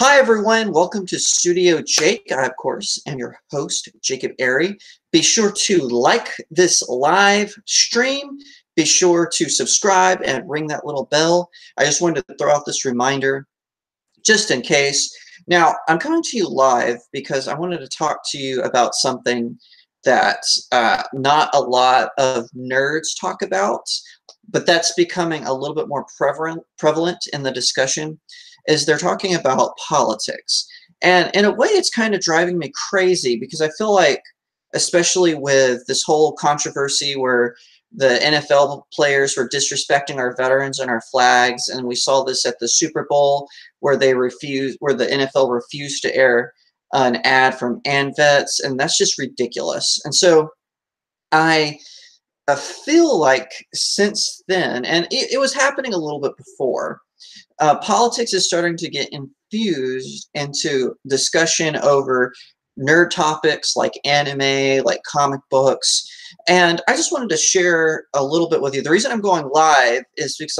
Hi everyone, welcome to Studio Jake. I, of course, am your host, Jacob Airy. Be sure to like this live stream. Be sure to subscribe and ring that little bell. I just wanted to throw out this reminder just in case. Now, I'm coming to you live because I wanted to talk to you about something that not a lot of nerds talk about, but that's becoming a little bit more prevalent in the discussion, is they're talking about politics. And in a way, it's kind of driving me crazy because I feel like, especially with this whole controversy where the NFL players were disrespecting our veterans and our flags, and we saw this at the Super Bowl where the NFL refused to air an ad from ANVETS, and that's just ridiculous. And so I feel like since then, and it was happening a little bit before, politics is starting to get infused into discussion over nerd topics like anime, like comic books. And I just wanted to share a little bit with you. The reason I'm going live is because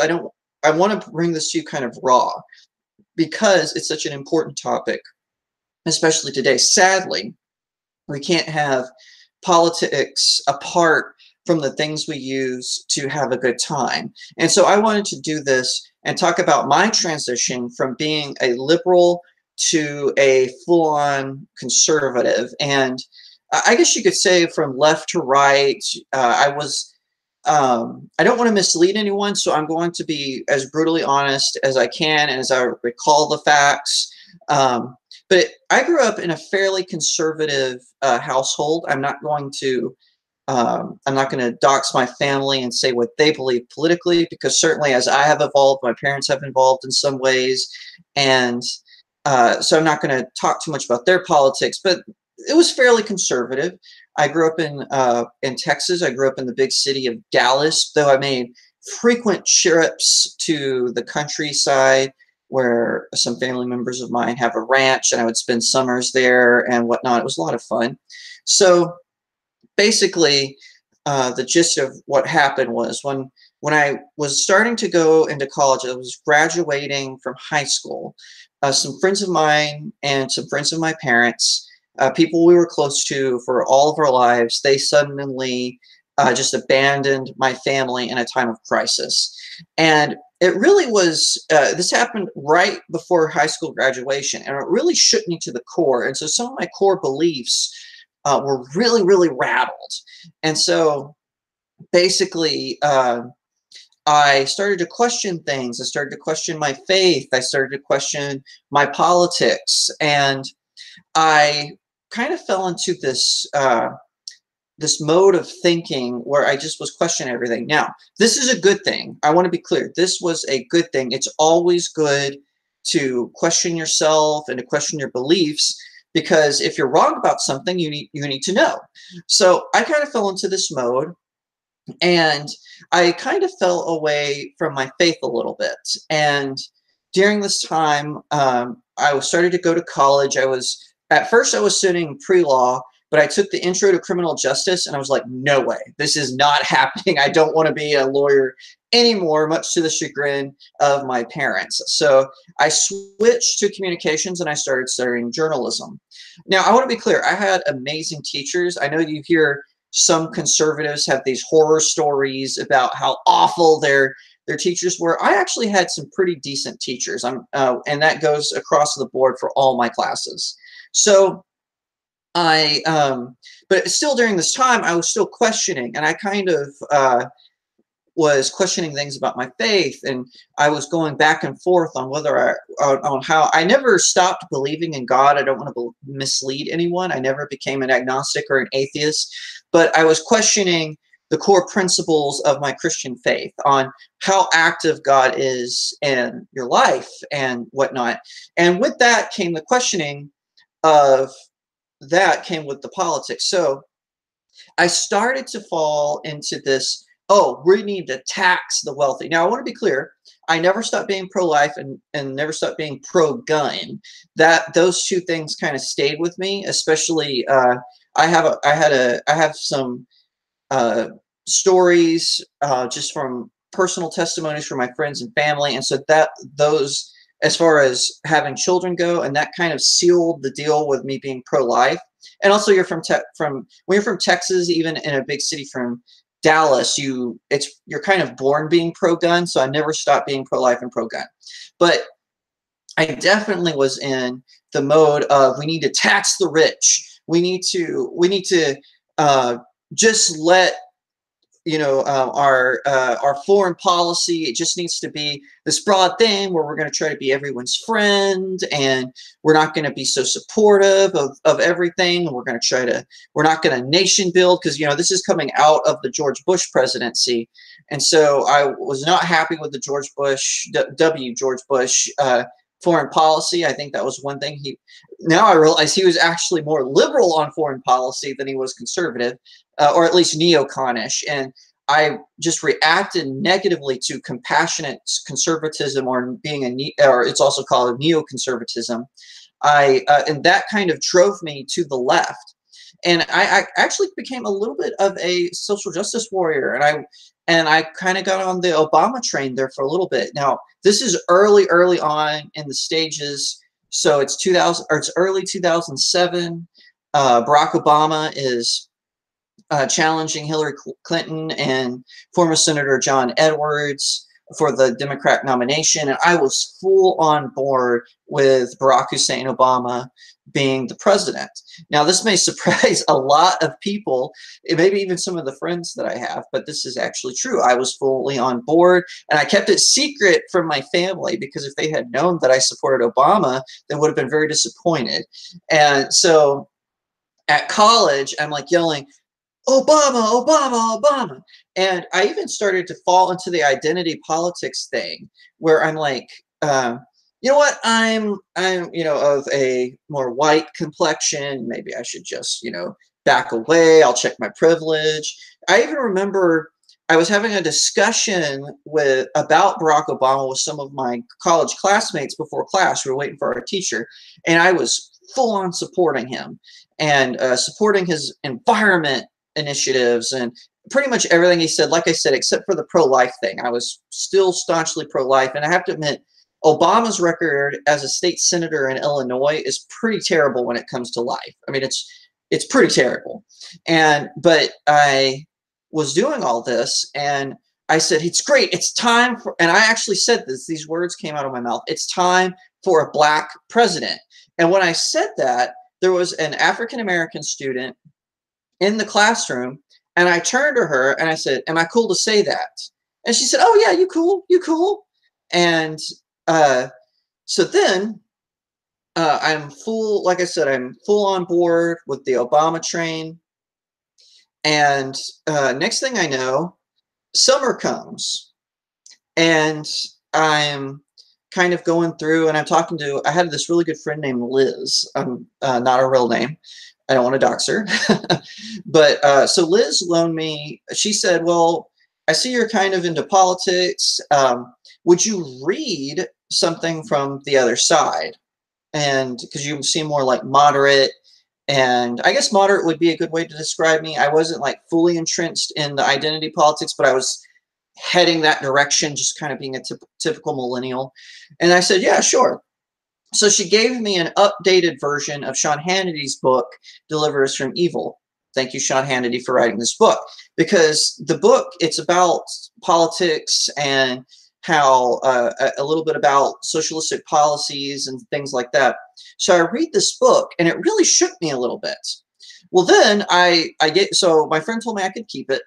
I want to bring this to you kind of raw because it's such an important topic, especially today. Sadly, we can't have politics apart from the things we use to have a good time. And so I wanted to do this and talk about my transition from being a liberal to a full-on conservative. And I guess you could say from left to right. I don't want to mislead anyone, so I'm going to be as brutally honest as I can and as I recall the facts. But I grew up in a fairly conservative household. I'm not going to dox my family and say what they believe politically, because certainly as I have evolved, my parents have evolved in some ways. And so I'm not going to talk too much about their politics, but it was fairly conservative. I grew up in Texas. I grew up in the big city of Dallas, though I made frequent trips to the countryside where some family members of mine have a ranch, and I would spend summers there and whatnot. It was a lot of fun. So basically, the gist of what happened was when I was starting to go into college, I was graduating from high school. Some friends of mine and some friends of my parents, people we were close to for all of our lives, they suddenly just abandoned my family in a time of crisis. And it really was, this happened right before high school graduation, and it really shook me to the core. And so some of my core beliefs were really, really rattled. And so basically, I started to question things. I started to question my faith. I started to question my politics. And I kind of fell into this this mode of thinking where I just was questioning everything. Now, this is a good thing. I want to be clear. This was a good thing. It's always good to question yourself and to question your beliefs, because if you're wrong about something, you need to know. So I kind of fell into this mode, and I kind of fell away from my faith a little bit. And during this time, I started to go to college. At first I was studying pre-law, but I took the intro to criminal justice, and I was like, no way, this is not happening. I don't want to be a lawyer anymore, much to the chagrin of my parents. So I switched to communications and I started studying journalism. Now, I want to be clear. I had amazing teachers. I know you hear some conservatives have these horror stories about how awful their teachers were. I actually had some pretty decent teachers, and that goes across the board for all my classes. So but still during this time, I was still questioning, and I kind of was questioning things about my faith, and I was going back and forth on on how I never stopped believing in God. I don't want to mislead anyone. I never became an agnostic or an atheist, but I was questioning the core principles of my Christian faith on how active God is in your life and whatnot. And with that came the questioning of that came with the politics. So I started to fall into this, oh, we need to tax the wealthy. Now, I want to be clear. I never stopped being pro-life and never stopped being pro-gun. Those two things kind of stayed with me, especially I have some stories just from personal testimonies from my friends and family, and so those as far as having children go, and that kind of sealed the deal with me being pro-life. And also, you're from when you're from Texas, even in a big city from Dallas, you're kind of born being pro-gun. So I never stopped being pro-life and pro-gun. But I definitely was in the mode of, we need to tax the rich. We need to just let, you know, our foreign policy, it just needs to be this broad thing where we're going to try to be everyone's friend, and we're not going to be so supportive of everything. We're not going to nation build, because, you know, this is coming out of the George Bush presidency. And so I was not happy with the George Bush foreign policy. I think that was one thing now I realize he was actually more liberal on foreign policy than he was conservative, or at least neoconish. And I just reacted negatively to compassionate conservatism, or or it's also called neoconservatism. And that kind of drove me to the left. And I actually became a little bit of a social justice warrior, and I kind of got on the Obama train there for a little bit. Now, this is early on in the stages. So it's early 2007. Barack Obama is challenging Hillary Clinton and former Senator John Edwards for the Democrat nomination. And I was full on board with Barack Hussein Obama being the president. Now, this may surprise a lot of people, maybe even some of the friends that I have, but this is actually true. I was fully on board, and I kept it secret from my family, because if they had known that I supported Obama, they would have been very disappointed. And so at college, I'm like yelling, Obama, Obama, Obama. And I even started to fall into the identity politics thing, where I'm like, you know what, I'm you know, of a more white complexion. Maybe I should just, you know, back away. I'll check my privilege. I even remember I was having a discussion about Barack Obama with some of my college classmates before class. We were waiting for our teacher, and I was full on supporting him, and supporting his environment initiatives and pretty much everything he said. Like I said, except for the pro-life thing, I was still staunchly pro-life. And I have to admit, Obama's record as a state senator in Illinois is pretty terrible when it comes to life. I mean, it's pretty terrible. But I was doing all this, and I said, it's great. It's time for, and I actually said this, these words came out of my mouth. It's time for a black president. And when I said that, there was an African-American student in the classroom, and I turned to her and I said, am I cool to say that? And she said, oh yeah, you cool. And so then like I said, I'm full on board with the Obama train. And next thing I know, summer comes, and I'm kind of going through, and I had this really good friend named Liz. Not her real name. I don't want to dox her. But so Liz loaned me, she said, well, I see you're kind of into politics. Would you read something from the other side? And because you seem more like moderate, and I guess moderate would be a good way to describe me. I wasn't like fully entrenched in the identity politics, but I was heading that direction, just kind of being a typical millennial. And I said, yeah, sure. So she gave me an updated version of Sean Hannity's book, Deliver Us from Evil. Thank you, Sean Hannity, for writing this book, because the book, it's about politics and how a little bit about socialistic policies and things like that. So I read this book, and it really shook me a little bit. Well, then so my friend told me I could keep it.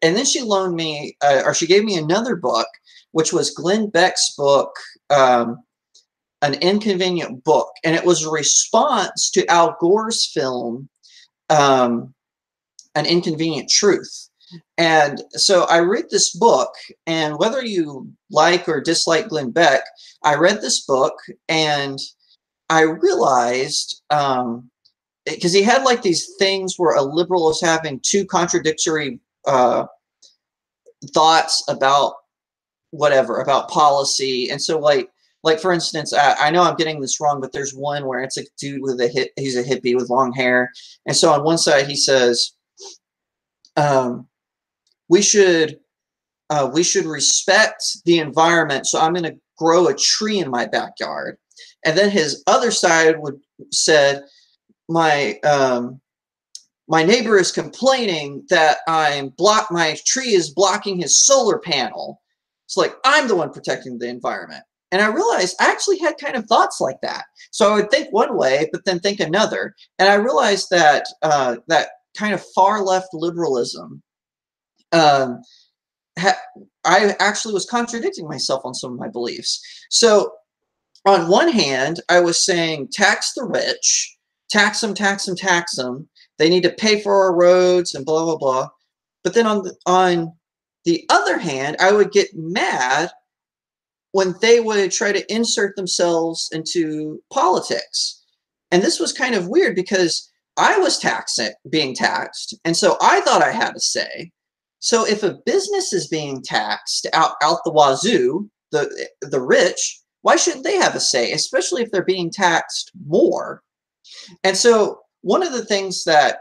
And then she loaned me, or she gave me another book, which was Glenn Beck's book, An Inconvenient Book. And it was a response to Al Gore's film, An Inconvenient Truth. And so I read this book, and whether you like or dislike Glenn Beck, I read this book, and I realized, because he had like these things where a liberal is having two contradictory thoughts about whatever, about policy. And so like for instance, I know I'm getting this wrong, but there's one where it's a dude with he's a hippie with long hair. And so on one side he says, we should respect the environment. So I'm going to grow a tree in my backyard. And then his other side said, my neighbor is complaining that my tree is blocking his solar panel. It's like, I'm the one protecting the environment. And I realized I actually had kind of thoughts like that. So I would think one way, but then think another. And I realized that that kind of far left liberalism, I actually was contradicting myself on some of my beliefs. So on one hand, I was saying tax the rich, tax them, tax them, tax them. They need to pay for our roads and blah, blah, blah. But then on the other hand, I would get mad when they would try to insert themselves into politics. And this was kind of weird because I was being taxed, and so I thought I had a say. So if a business is being taxed out the wazoo, the rich, why shouldn't they have a say, especially if they're being taxed more? And so one of the things that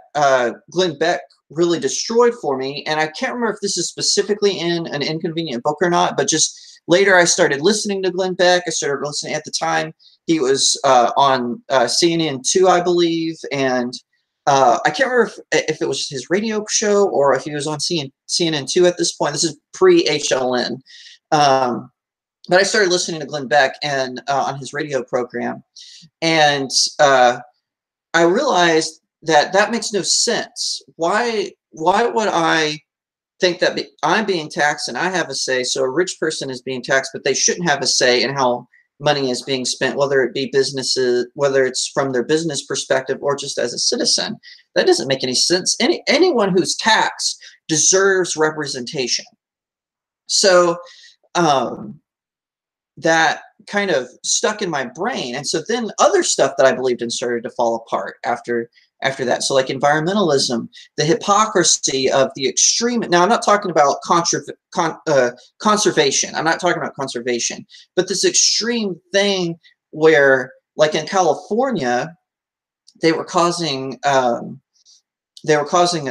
Glenn Beck really destroyed for me, and I can't remember if this is specifically in An Inconvenient Book or not, but just later I started listening to Glenn Beck. I started listening at the time. He was on CNN 2, I believe, and I can't remember if it was his radio show or if he was on CNN 2 at this point. This is pre-HLN. But I started listening to Glenn Beck and on his radio program, and I realized that makes no sense. Why would I think that I'm being taxed and I have a say, so a rich person is being taxed, but they shouldn't have a say in how money is being spent, whether it be businesses, whether it's from their business perspective or just as a citizen? That doesn't make any sense. Anyone who's taxed deserves representation. So that kind of stuck in my brain. And so then other stuff that I believed in started to fall apart after that. So like environmentalism, the hypocrisy of the extreme. Now, I'm not talking about conservation. I'm not talking about conservation, but this extreme thing where, like in California, they were causing a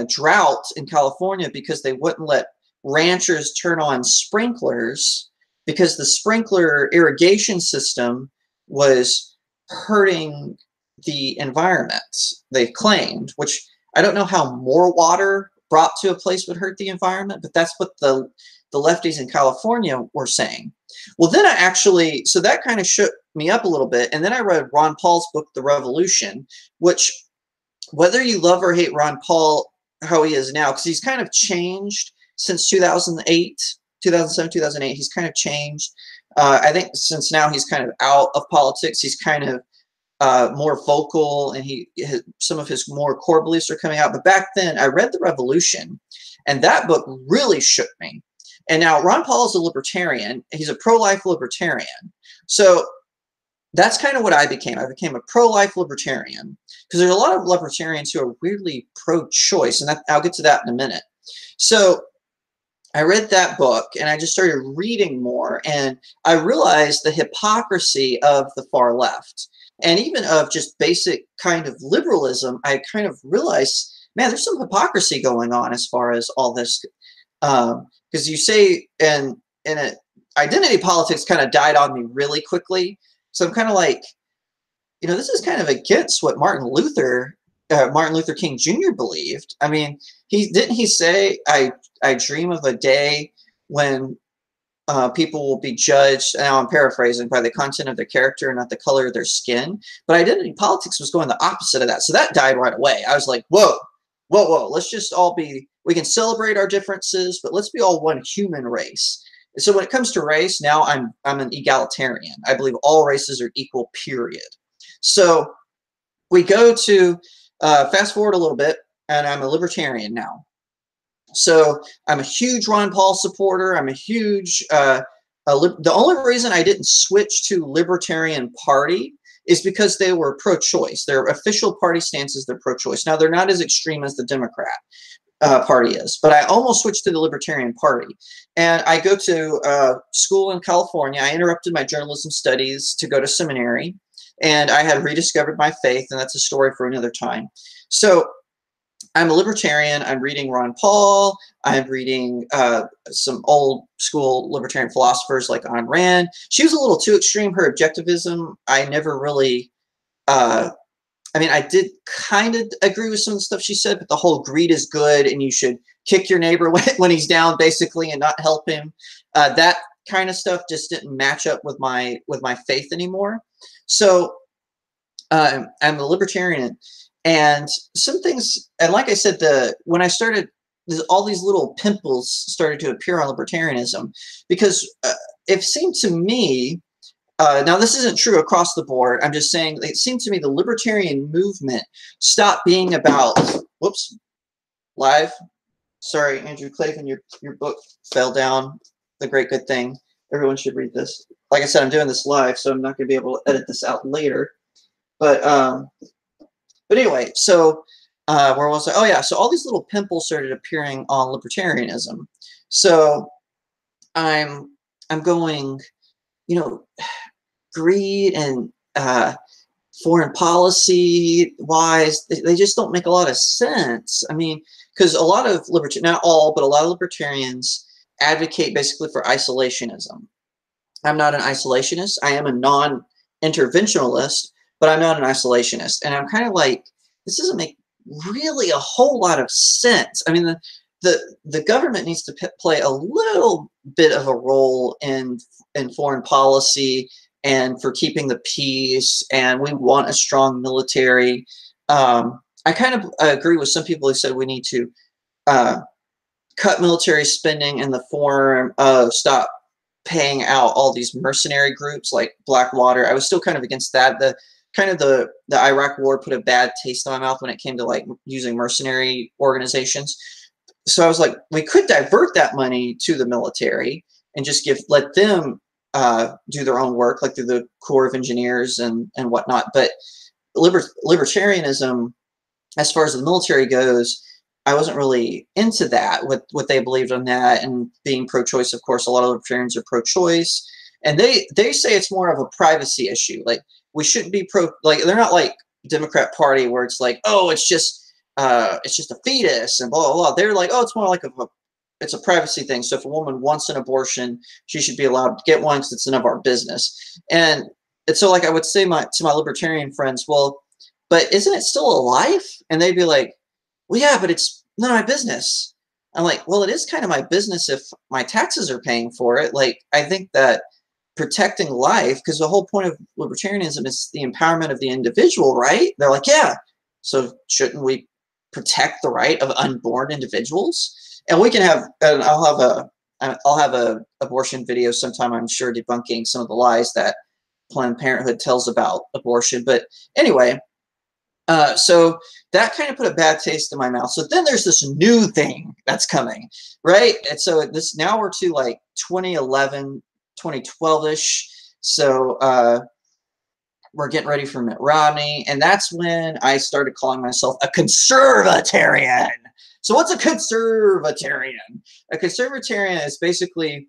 drought in California because they wouldn't let ranchers turn on sprinklers, because the sprinkler irrigation system was hurting the environment, they claimed, which I don't know how more water brought to a place would hurt the environment, but that's what the lefties in California were saying. Well, then so that kind of shook me up a little bit. And then I read Ron Paul's book, The Revolution, which, whether you love or hate Ron Paul, how he is now, because he's kind of changed since 2007, 2008, he's kind of changed. I think since now he's kind of out of politics, he's kind of more vocal, and some of his more core beliefs are coming out. But back then, I read The Revolution, and that book really shook me. And now Ron Paul is a libertarian. He's a pro-life libertarian. So that's kind of what I became. I became a pro-life libertarian, because there's a lot of libertarians who are weirdly pro-choice, and I'll get to that in a minute. So I read that book, and I just started reading more, and I realized the hypocrisy of the far left, and even of just basic kind of liberalism. I kind of realized, man, there's some hypocrisy going on as far as all this, because you say, and identity politics kind of died on me really quickly. So I'm kind of like, this is kind of against what Martin Luther King Jr. believed. I mean, didn't he say, I dream of a day when people will be judged, now I'm paraphrasing, by the content of their character and not the color of their skin. But identity politics was going the opposite of that. So that died right away. I was like, whoa, let's just all we can celebrate our differences, but let's be all one human race. And so when it comes to race, now I'm an egalitarian. I believe all races are equal, period. So we go to fast forward a little bit, and I'm a libertarian now. So I'm a huge Ron Paul supporter. I'm a huge, the only reason I didn't switch to Libertarian Party is because they were pro-choice. Their official party stance is they're pro-choice. Now, they're not as extreme as the Democrat Party is, but I almost switched to the Libertarian Party. And I go to school in California. I interrupted my journalism studies to go to seminary, and I had rediscovered my faith, and that's a story for another time. So I'm a libertarian. I'm reading Ron Paul. I'm reading some old school libertarian philosophers like Ayn Rand. She was a little too extreme. Her objectivism, I never really, I mean, I did kind of agree with some of the stuff she said, but the whole greed is good and you should kick your neighbor when he's down, basically, and not help him. That kind of stuff just didn't match up with my faith anymore. So I'm a libertarian, and some things, and like I said, when I started, all these little pimples started to appear on libertarianism, because it seemed to me, now this isn't true across the board, I'm just saying it seemed to me the libertarian movement stopped being about, whoops, live, sorry, Andrew Clavin, your book fell down, The Great Good Thing. Everyone should read this. Like I said, I'm doing this live, so I'm not going to be able to edit this out later. But anyway, so where was I? Oh yeah, so all these little pimples started appearing on libertarianism. So I'm going, you know, greed and foreign policy wise, they just don't make a lot of sense. I mean, because a lot of not all, but a lot of libertarians advocate basically for isolationism. I'm not an isolationist. I am a non-interventionalist, but I'm not an isolationist. And I'm kind of like, this doesn't make really a whole lot of sense. I mean, the government needs to play a little bit of a role in foreign policy and for keeping the peace, and we want a strong military. I kind of agree with some people who said we need to cut military spending in the form of stop paying out all these mercenary groups like Blackwater. I was still kind of against that. The Iraq War put a bad taste in my mouth when it came to like using mercenary organizations. So I was like, we could divert that money to the military and just let them do their own work, like through the Corps of Engineers and whatnot. But libertarianism, as far as the military goes, I wasn't really into that, what they believed on that, and being pro-choice. Of course, a lot of libertarians are pro-choice, and they say it's more of a privacy issue. Like, we shouldn't be like, they're not like Democrat Party where it's like, oh, it's just a fetus and blah blah blah. They're like, oh, it's more like it's a privacy thing. So if a woman wants an abortion, she should be allowed to get one because it's none of our business. And so like I would say to my libertarian friends, well, but isn't it still a life? And they'd be like, well, yeah, but it's none of my business. I'm like, well, it is kind of my business if my taxes are paying for it. Like, I think that protecting life, because the whole point of libertarianism is the empowerment of the individual, right? They're like, yeah, so shouldn't we protect the right of unborn individuals? And we can have, and I'll have a abortion video sometime, I'm sure, debunking some of the lies that Planned Parenthood tells about abortion. But anyway, so that kind of put a bad taste in my mouth. So then there's this new thing that's coming, right? And so now we're to like 2011, 2012-ish. So we're getting ready for Mitt Romney, and that's when I started calling myself a conservatarian. So what's a conservatarian? A conservatarian is basically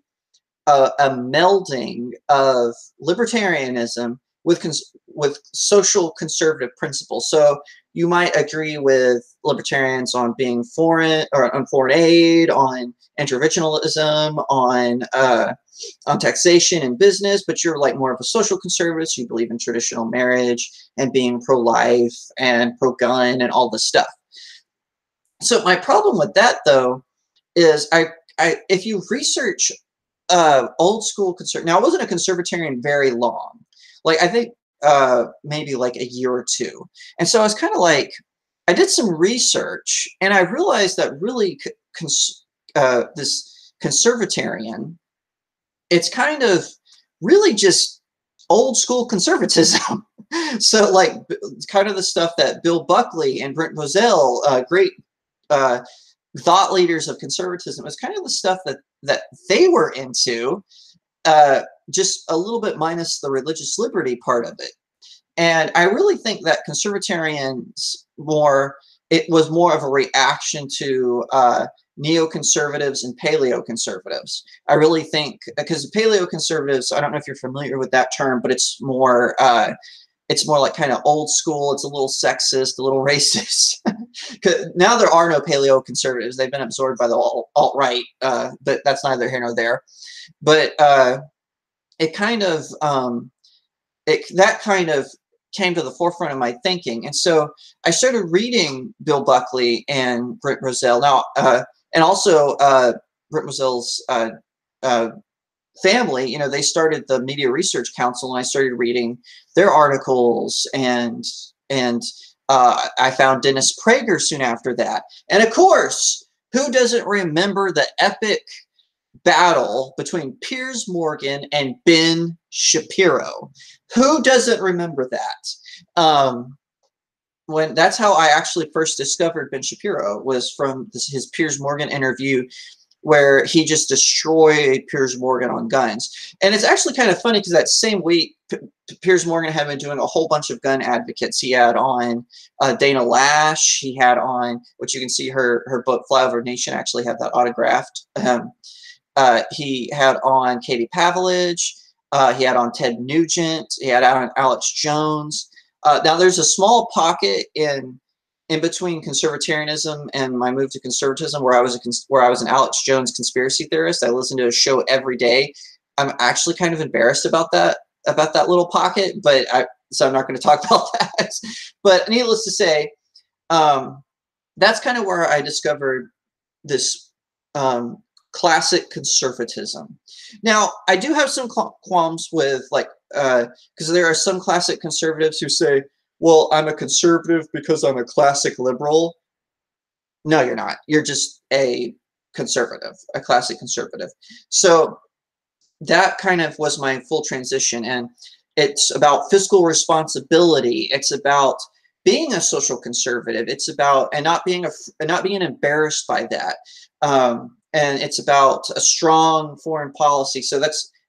a melding of libertarianism with social conservative principles. So you might agree with libertarians on being foreign, or on foreign aid, on interventionism, on taxation and business, but you're like more of a social conservative. So you believe in traditional marriage and being pro-life and pro-gun and all this stuff. So my problem with that, though, is if you research old school now I wasn't a conservatarian very long. Like, I think maybe like a year or two. And so I was kind of like, I did some research, and I realized that really this conservatarian, it's kind of really just old school conservatism. So like, it's kind of the stuff that Bill Buckley and Brent Bozell, great thought leaders of conservatism, is kind of the stuff that they were into, just a little bit minus the religious liberty part of it. And I really think that conservatarians it was more of a reaction to neoconservatives and paleoconservatives. I really think, because paleoconservatives, I don't know if you're familiar with that term, but it's more it's more like kind of old school. It's a little sexist, a little racist. Now there are no paleo conservatives. They've been absorbed by the alt-right, but that's neither here nor there. But it kind of that kind of came to the forefront of my thinking, and so I started reading Bill Buckley and Britt Moselle. Now, and also Britt Moselle's family, you know, they started the Media Research Council, and I started reading their articles, and I found Dennis Prager soon after that. And of course, who doesn't remember the epic battle between Piers Morgan and Ben Shapiro? Who doesn't remember that? When that's how I actually first discovered Ben Shapiro, was from his Piers Morgan interview, where he just destroyed Piers Morgan on guns. And it's actually kind of funny because that same week, Piers Morgan had been doing a whole bunch of gun advocates. He had on Dana Lash. He had on, which you can see her book Flyover Nation, actually have that autographed. He had on Katie Pavlich. He had on Ted Nugent. He had on Alex Jones. Now there's a small pocket in between conservatarianism and my move to conservatism where I was an Alex Jones conspiracy theorist. I listened to a show every day. I'm actually kind of embarrassed about that little pocket, but so I'm not going to talk about that. But needless to say, that's kind of where I discovered this classic conservatism. Now, I do have some qualms with, like, because there are some classic conservatives who say, well, I'm a conservative because I'm a classic liberal. No, you're not. You're just a conservative, a classic conservative. So that kind of was my full transition. And it's about fiscal responsibility. It's about being a social conservative. It's about, and not being embarrassed by that. And it's about a strong foreign policy. So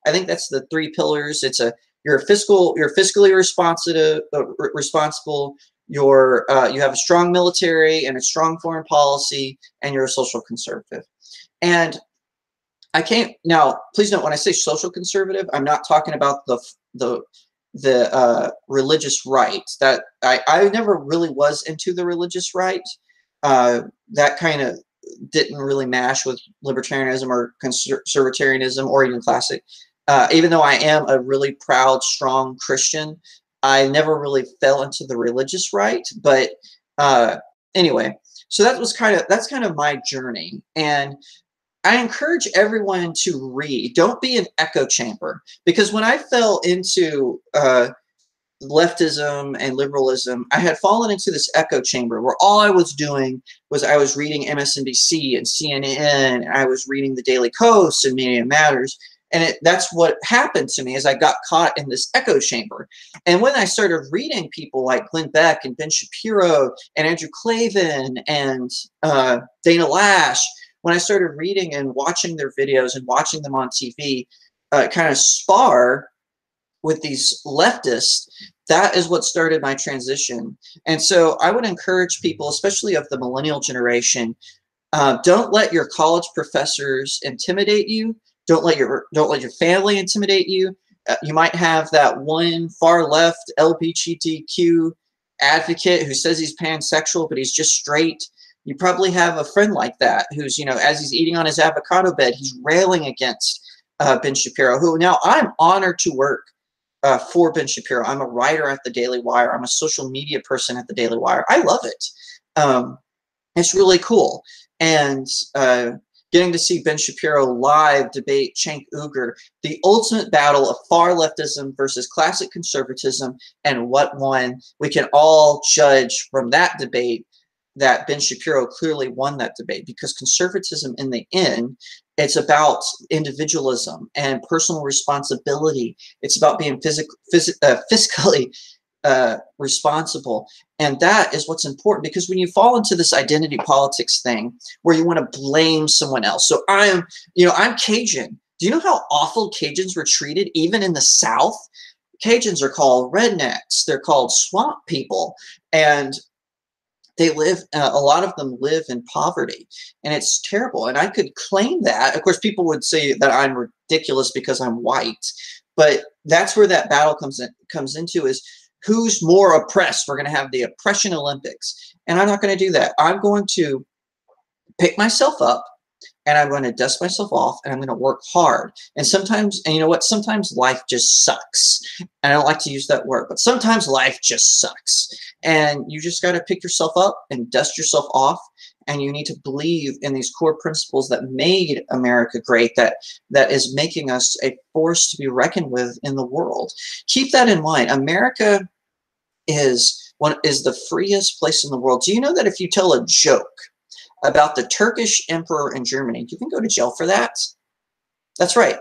I think that's the three pillars. You're fiscally responsible. You have a strong military and a strong foreign policy, and you're a social conservative. And now, please note, when I say social conservative, I'm not talking about the religious right. That I never really was into the religious right. That kind of didn't really mash with libertarianism or conservatarianism or even classic. Even though I am a really proud, strong Christian, I never really fell into the religious right. But anyway, so that's kind of my journey. And I encourage everyone to read. Don't be an echo chamber, because when I fell into leftism and liberalism, I had fallen into this echo chamber where all I was doing was I was reading MSNBC and CNN, and I was reading the Daily Kos and Media Matters. And that's what happened to me, is I got caught in this echo chamber. And when I started reading people like Glenn Beck and Ben Shapiro and Andrew Klavan and Dana Lash, when I started reading and watching their videos and watching them on TV kind of spar with these leftists, that is what started my transition. And so I would encourage people, especially of the millennial generation, don't let your college professors intimidate you. Don't let your family intimidate you. You might have that one far left LGBTQ advocate who says he's pansexual, but he's just straight. You probably have a friend like that who's, as he's eating on his avocado bed, he's railing against Ben Shapiro, who now I'm honored to work for Ben Shapiro. I'm a writer at the Daily Wire. I'm a social media person at the Daily Wire. I love it. It's really cool. And getting to see Ben Shapiro live debate Cenk Uygur, the ultimate battle of far leftism versus classic conservatism, and what won, we can all judge from that debate that Ben Shapiro clearly won that debate, because conservatism, in the end, it's about individualism and personal responsibility. It's about being fiscally responsible. And that is what's important, because when you fall into this identity politics thing where you want to blame someone else. So I'm Cajun. Do you know how awful Cajuns were treated even in the South? Cajuns are called rednecks. They're called swamp people. And they live, a lot of them live in poverty, and it's terrible. And I could claim that. Of course, people would say that I'm ridiculous because I'm white, but that's where that battle comes into, is who's more oppressed. We're going to have the oppression Olympics. And I'm not going to do that. I'm going to pick myself up, and I'm going to dust myself off, and I'm going to work hard. And sometimes, and you know what, sometimes life just sucks. And I don't like to use that word, but sometimes life just sucks. And you just got to pick yourself up and dust yourself off. And you need to believe in these core principles that made America great, that is making us a force to be reckoned with in the world. Keep that in mind. America is the freest place in the world. Do you know that if you tell a joke about the Turkish emperor in Germany, you can go to jail for that? That's right.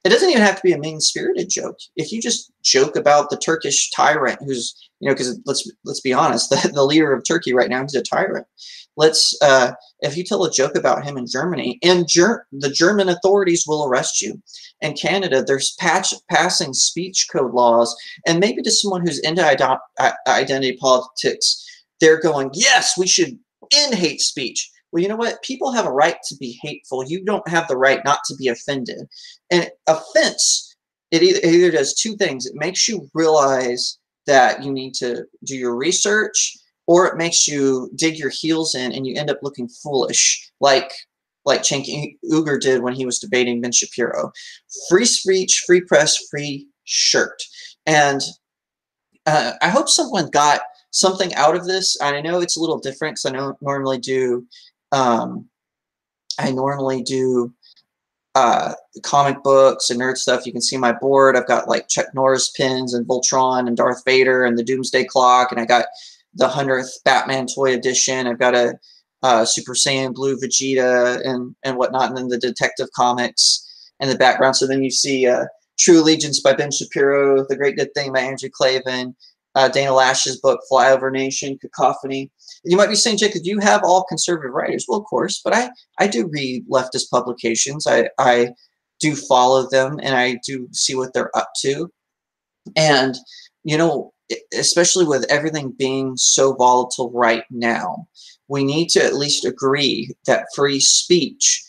It doesn't even have to be a mean-spirited joke. If you just joke about the Turkish tyrant who's, you know, because let's be honest, the leader of Turkey right now, he's a tyrant. If you tell a joke about him in Germany, and the German authorities will arrest you. In Canada, there's passing speech code laws, and maybe to someone who's into identity politics, they're going, yes, we should end hate speech. Well, you know what? People have a right to be hateful. You don't have the right not to be offended. And offense, it either does two things. It makes you realize that you need to do your research, or it makes you dig your heels in and you end up looking foolish, like Cenk Uygur did when he was debating Ben Shapiro. Free speech, free press, free shirt. And I hope someone got something out of this. I know it's a little different because I normally do comic books and nerd stuff. You can see my board. I've got like Chuck Norris pins and Voltron and Darth Vader and the Doomsday Clock, and I got the 100th Batman toy edition. I've got a Super Saiyan Blue Vegeta and whatnot, and then the Detective Comics in the background. So then you see True Allegiance by Ben Shapiro, The Great Good Thing by Andrew Klavan, Dana Lash's book Flyover Nation, Cacophony. You might be saying, Jacob, do you have all conservative writers? Well, of course, but I do read leftist publications. I do follow them, and I do see what they're up to. And, you know, especially with everything being so volatile right now, we need to at least agree that free speech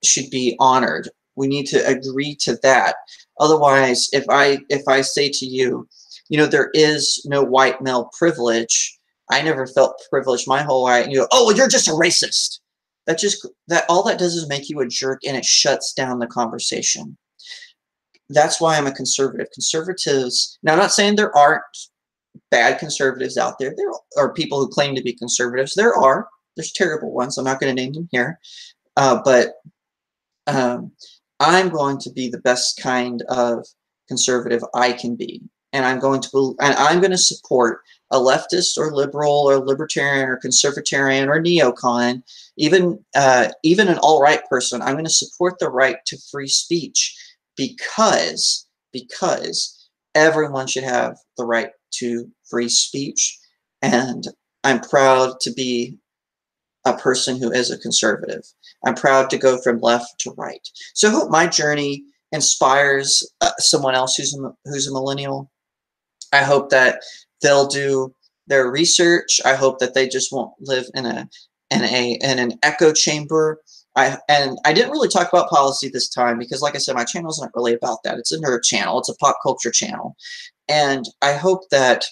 should be honored. We need to agree to that. Otherwise, if I say to you, you know, there is no white male privilege. I never felt privileged my whole life. And you go, oh, well, you're just a racist. All that does is make you a jerk, and it shuts down the conversation. That's why I'm a conservative. Conservatives, now I'm not saying there aren't bad conservatives out there. There are people who claim to be conservatives. There's terrible ones. I'm not going to name them here. But I'm going to be the best kind of conservative I can be. And I'm going to support a leftist or liberal or libertarian or conservatarian or neocon, even an alt-right person. I'm going to support the right to free speech because everyone should have the right to free speech. And I'm proud to be a person who is a conservative. I'm proud to go from left to right. So I hope my journey inspires someone else who's a millennial. I hope that they'll do their research. I hope that they just won't live in an echo chamber. I didn't really talk about policy this time because, like I said, my channel isn't really about that. It's a nerd channel. It's a pop culture channel. And I hope that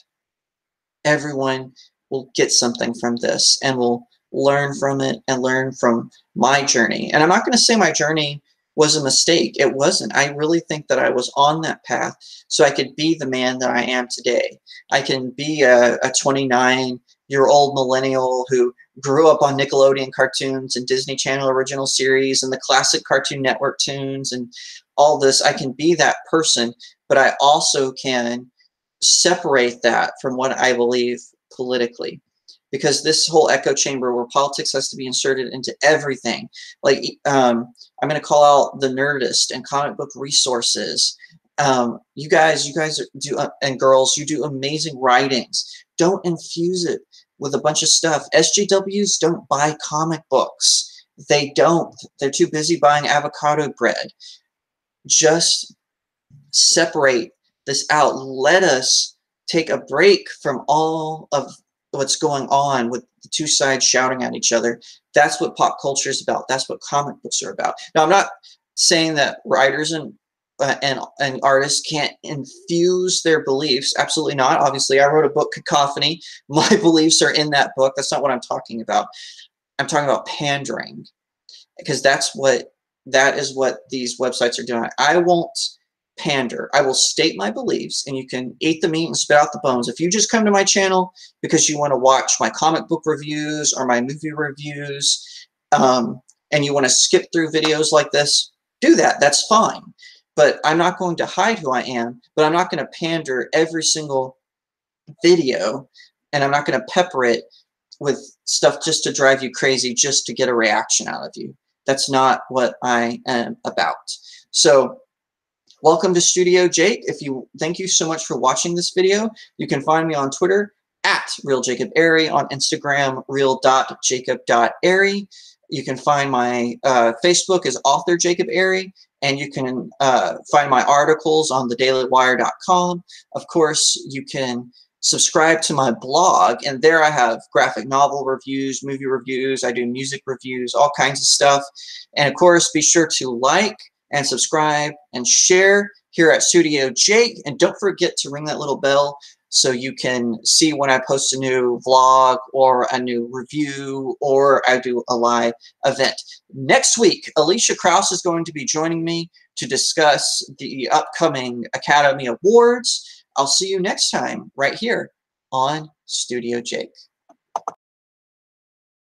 everyone will get something from this and will learn from it and learn from my journey. And I'm not going to say my journey was a mistake. It wasn't. I really think that I was on that path so I could be the man that I am today. I can be a 29-year-old millennial who grew up on Nickelodeon cartoons and Disney Channel original series and the classic Cartoon Network tunes and all this. I can be that person, but I also can separate that from what I believe politically. Because this whole echo chamber where politics has to be inserted into everything. Like, I'm going to call out the Nerdist and comic book resources. You guys do, and girls, you do amazing writings. Don't infuse it with a bunch of stuff. SJWs don't buy comic books. They don't. They're too busy buying avocado bread. Just separate this out. Let us take a break from all of what's going on with the two sides shouting at each other. That's what pop culture is about. That's what comic books are about. Now, I'm not saying that writers and and artists can't infuse their beliefs. Absolutely not. Obviously, I wrote a book, Cacophony. My beliefs are in that book. That's not what I'm talking about. I'm talking about pandering, because that is what these websites are doing. I won't pander. I will state my beliefs, and you can eat the meat and spit out the bones. If you just come to my channel because you want to watch my comic book reviews or my movie reviews, and you want to skip through videos like this, do that. That's fine. But I'm not going to hide who I am, but I'm not going to pander every single video, and I'm not going to pepper it with stuff just to drive you crazy, just to get a reaction out of you. That's not what I am about. So welcome to StudioJake. Thank you so much for watching this video. You can find me on Twitter at RealJacobAiry, on Instagram real.jacob.airy. You can find my Facebook as author Jacob Airy, and you can find my articles on thedailywire.com. Of course, you can subscribe to my blog, and there I have graphic novel reviews, movie reviews, I do music reviews, all kinds of stuff. And of course, be sure to like and subscribe and share here at StudioJake, and don't forget to ring that little bell so you can see when I post a new vlog or a new review or I do a live event. Next week, Alicia Krause is going to be joining me to discuss the upcoming Academy Awards. I'll see you next time right here on StudioJake.